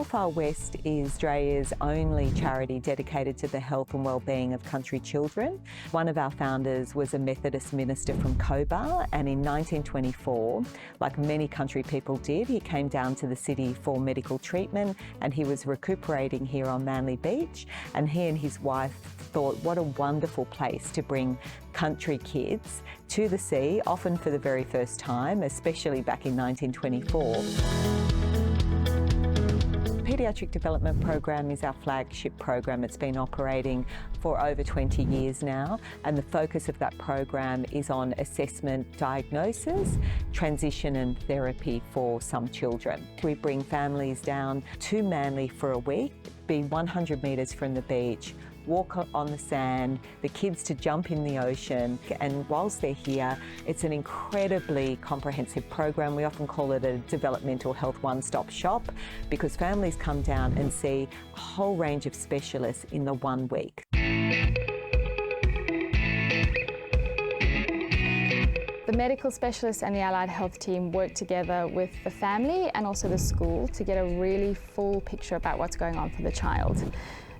Far West is Australia's only charity dedicated to the health and wellbeing of country children. One of our founders was a Methodist minister from Cobar, and in 1924, like many country people did, he came down to the city for medical treatment, and he was recuperating here on Manly Beach, and he and his wife thought what a wonderful place to bring country kids to the sea, often for the very first time, especially back in 1924. The Paediatric Development Program is our flagship program. It's been operating for over 20 years now, and the focus of that program is on assessment, diagnosis, transition and therapy for some children. We bring families down to Manly for a week, be 100 metres from the beach, walk on the sand, the kids to jump in the ocean, and whilst they're here, it's an incredibly comprehensive program. We often call it a developmental health one-stop shop because families come down and see a whole range of specialists in the 1 week. The medical specialist and the allied health team work together with the family and also the school to get a really full picture about what's going on for the child.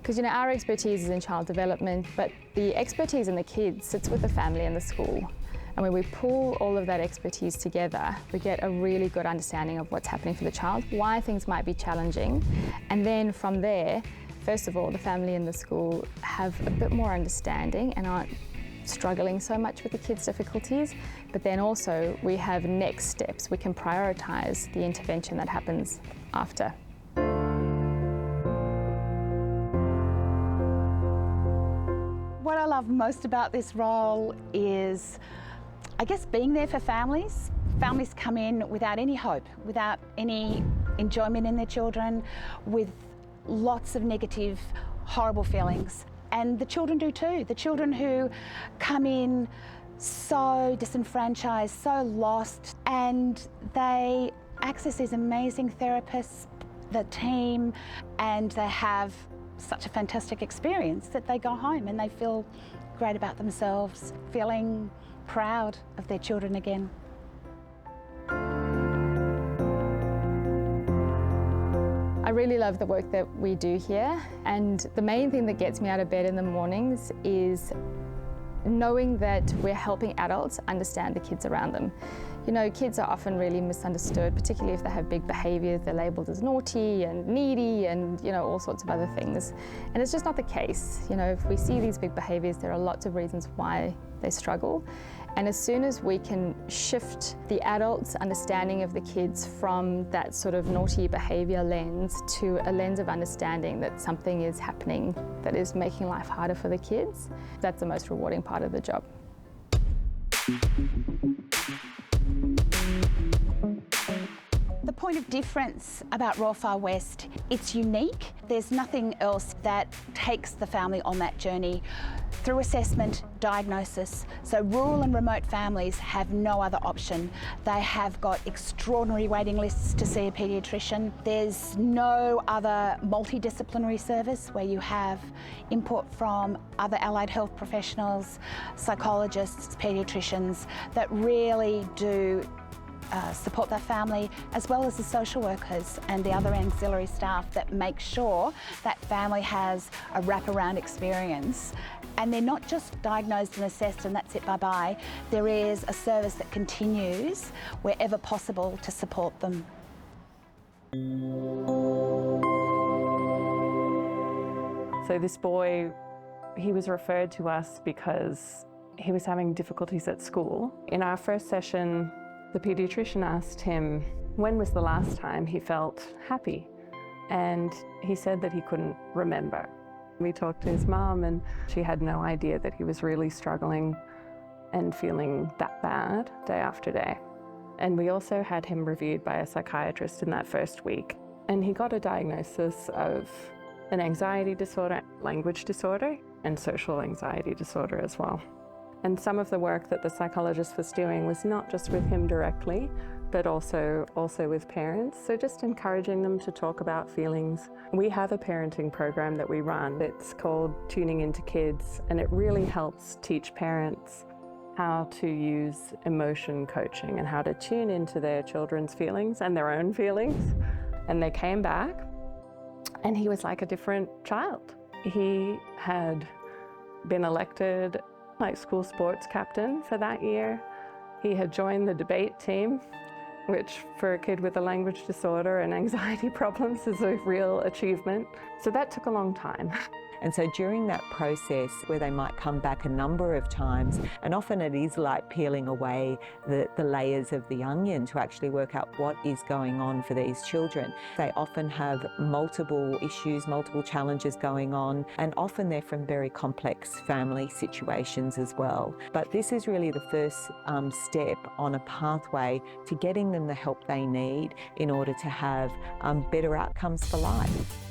Because our expertise is in child development, but the expertise in the kids sits with the family and the school. And when we pull all of that expertise together, we get a really good understanding of what's happening for the child, why things might be challenging. And then from there, first of all, the family and the school have a bit more understanding and aren't struggling so much with the kids' difficulties. But then also we have next steps. We can prioritise the intervention that happens after. What I love most about this role is, I guess, being there for families. Families come in without any hope, without any enjoyment in their children, with lots of negative, horrible feelings. And the children do too. The children who come in so disenfranchised, so lost, and they access these amazing therapists, the team, and they have such a fantastic experience that they go home and they feel great about themselves, feeling proud of their children again. I really love the work that we do here, and the main thing that gets me out of bed in the mornings is knowing that we're helping adults understand the kids around them. Kids are often really misunderstood, particularly if they have big behaviours. They're labelled as naughty and needy and, all sorts of other things. And it's just not the case. If we see these big behaviours, there are lots of reasons why they struggle. And as soon as we can shift the adult's understanding of the kids from that sort of naughty behaviour lens to a lens of understanding that something is happening that is making life harder for the kids, that's the most rewarding part of the job. The point of difference about Royal Far West, it's unique. There's nothing else that takes the family on that journey through assessment, diagnosis. So rural and remote families have no other option. They have got extraordinary waiting lists to see a paediatrician. There's no other multidisciplinary service where you have input from other allied health professionals, psychologists, paediatricians that really do support their family, as well as the social workers and the other ancillary staff that make sure that family has a wraparound experience. And they're not just diagnosed and assessed and that's it, bye-bye. There is a service that continues wherever possible to support them. So this boy, he was referred to us because he was having difficulties at school. In our first session, the paediatrician asked him when was the last time he felt happy, and he said that he couldn't remember. We talked to his mum and she had no idea that he was really struggling and feeling that bad day after day. And we also had him reviewed by a psychiatrist in that first week, and he got a diagnosis of an anxiety disorder, language disorder, and social anxiety disorder as well. And some of the work that the psychologist was doing was not just with him directly, but also with parents. So just encouraging them to talk about feelings. We have a parenting program that we run. It's called Tuning Into Kids, and it really helps teach parents how to use emotion coaching and how to tune into their children's feelings and their own feelings. And they came back And he was like a different child. He had been elected like school sports captain for that year. He had joined the debate team, which for a kid with a language disorder and anxiety problems is a real achievement. So that took a long time. And so during that process where they might come back a number of times, and often it is like peeling away the layers of the onion to actually work out what is going on for these children. They often have multiple issues, multiple challenges going on, and often they're from very complex family situations as well. But this is really the first step on a pathway to getting them the help they need in order to have better outcomes for life.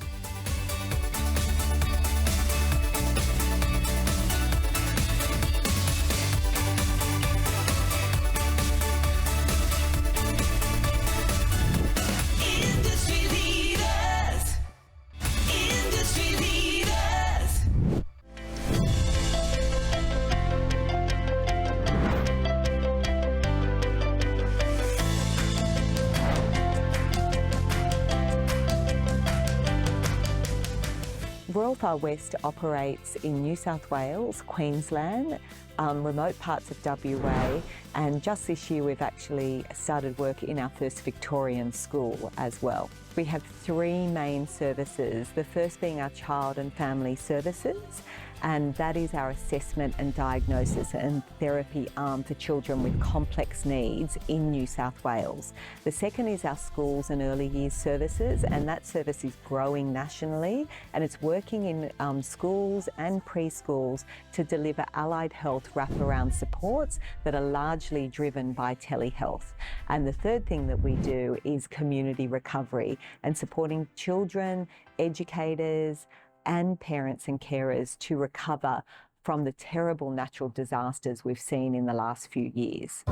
Royal Far West operates in New South Wales, Queensland, remote parts of WA, and just this year we've actually started work in our first Victorian school as well. We have three main services, the first being our child and family services, and that is our assessment and diagnosis and therapy arm for children with complex needs in New South Wales. The second is our schools and early years services, and that service is growing nationally, and it's working in schools and preschools to deliver allied health wraparound supports that are largely driven by telehealth. And the third thing that we do is community recovery and supporting children, educators, and parents and carers to recover from the terrible natural disasters we've seen in the last few years.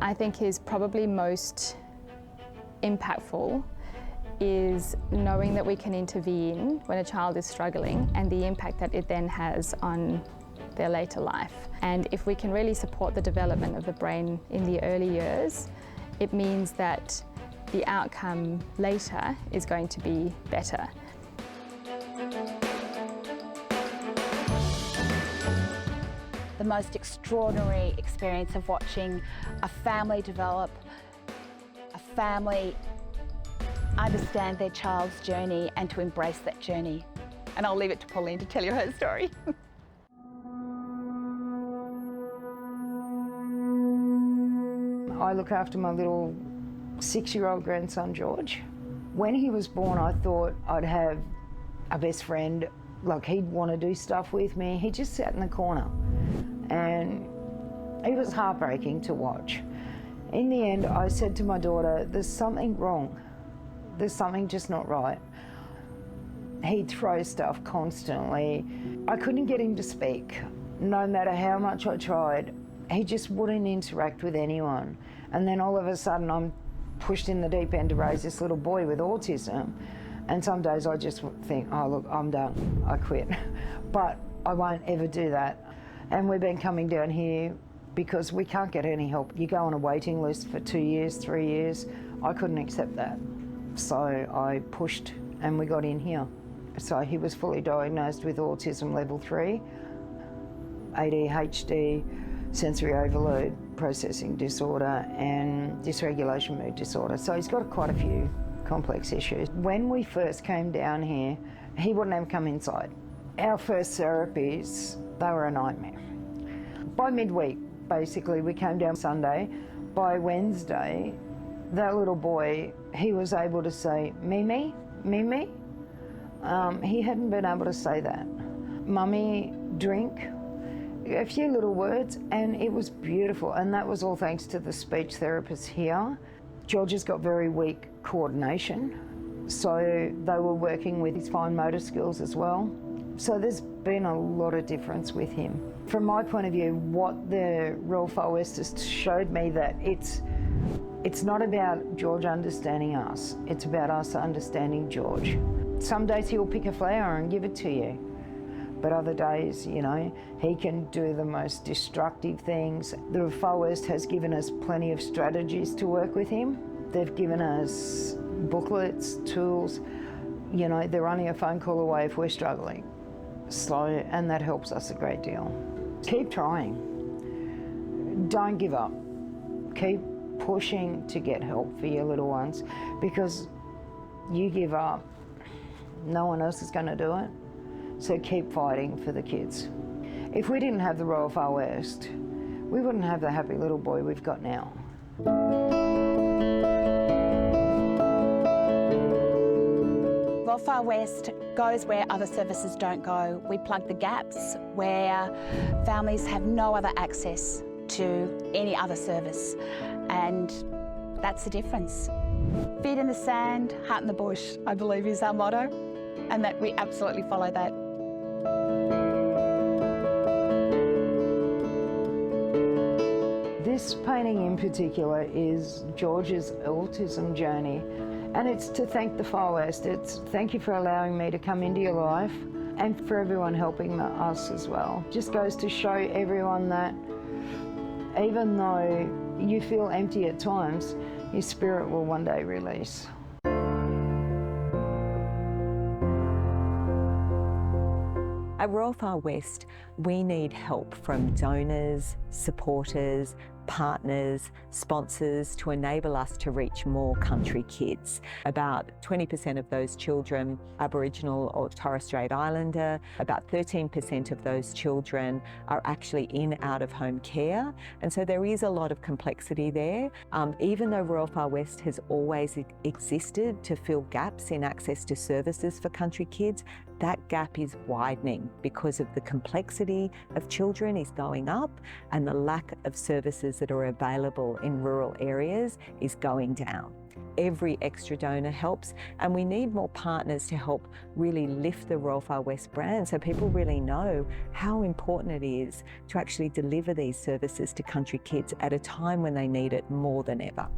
I think is probably most impactful is knowing that we can intervene when a child is struggling and the impact that it then has on their later life. And if we can really support the development of the brain in the early years, it means that the outcome later is going to be better. The most extraordinary experience of watching a family develop, a family understand their child's journey and to embrace that journey. And I'll leave it to Pauline to tell you her story. I look after my little 6-year-old grandson, George. When he was born, I thought I'd have a best friend, like he'd want to do stuff with me. He just sat in the corner and it was heartbreaking to watch. In the end, I said to my daughter, there's something wrong. There's something just not right. He'd throw stuff constantly. I couldn't get him to speak. No matter how much I tried, he just wouldn't interact with anyone. And then all of a sudden, I'm pushed in the deep end to raise this little boy with autism. And some days I just think, oh look, I'm done, I quit. But I won't ever do that. And we've been coming down here because we can't get any help. You go on a waiting list for 2 years, 3 years. I couldn't accept that. So I pushed and we got in here. So he was fully diagnosed with autism level 3, ADHD, sensory overload processing disorder, and dysregulation mood disorder. So he's got quite a few complex issues. When we first came down here, he wouldn't have come inside. Our first therapies, they were a nightmare. By midweek, basically, we came down Sunday. By Wednesday, that little boy, he was able to say, Mimi, Mimi. He hadn't been able to say that. Mummy, drink. A few little words, and it was beautiful, and that was all thanks to the speech therapists here. George has got very weak coordination, so they were working with his fine motor skills as well. So there's been a lot of difference with him. From my point of view, what the Royal Far West has showed me that it's not about George understanding us, it's about us understanding George. Some days he'll pick a flower and give it to you. but other days, you know, he can do the most destructive things. The Far West has given us plenty of strategies to work with him. They've given us booklets, tools. You know, they're only a phone call away if we're struggling. So, and that helps us a great deal. Keep trying. Don't give up. Keep pushing to get help for your little ones, because you give up, no one else is going to do it. So keep fighting for the kids. If we didn't have the Royal Far West, we wouldn't have the happy little boy we've got now. Royal Far West goes where other services don't go. We plug the gaps where families have no other access to any other service, and that's the difference. Feet in the sand, heart in the bush, I believe is our motto, and that we absolutely follow that. This painting in particular is George's autism journey, and it's to thank the Far West. It's thank you for allowing me to come into your life, and for everyone helping us as well. Just goes to show everyone that even though you feel empty at times, your spirit will one day release. At Royal Far West, we need help from donors, supporters, partners, sponsors to enable us to reach more country kids. About 20% of those children Aboriginal or Torres Strait Islander, about 13% of those children are actually in out-of-home care, and so there is a lot of complexity there. Even though Royal Far West has always existed to fill gaps in access to services for country kids, that gap is widening because of the complexity of children is going up, and the lack of services that are available in rural areas is going down. Every extra donor helps, and we need more partners to help really lift the Royal Far West brand so people really know how important it is to actually deliver these services to country kids at a time when they need it more than ever.